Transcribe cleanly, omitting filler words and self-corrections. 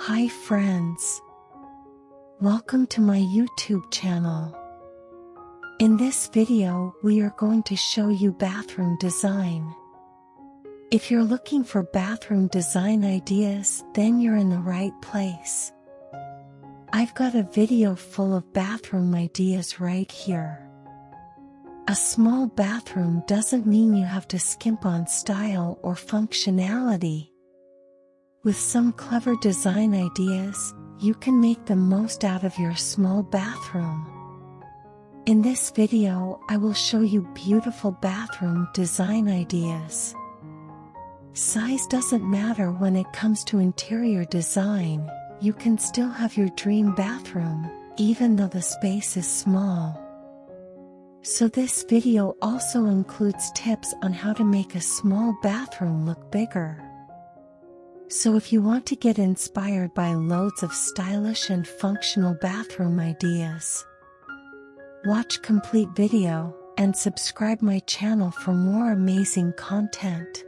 Hi friends! Welcome to my YouTube channel. In this video, we are going to show you bathroom design. If you're looking for bathroom design ideas, then you're in the right place. I've got a video full of bathroom ideas right here. A small bathroom doesn't mean you have to skimp on style or functionality. With some clever design ideas, you can make the most out of your small bathroom. In this video, I will show you beautiful bathroom design ideas. Size doesn't matter when it comes to interior design. You can still have your dream bathroom, even though the space is small. So this video also includes tips on how to make a small bathroom look bigger. So if you want to get inspired by loads of stylish and functional bathroom ideas, watch complete video and subscribe my channel for more amazing content.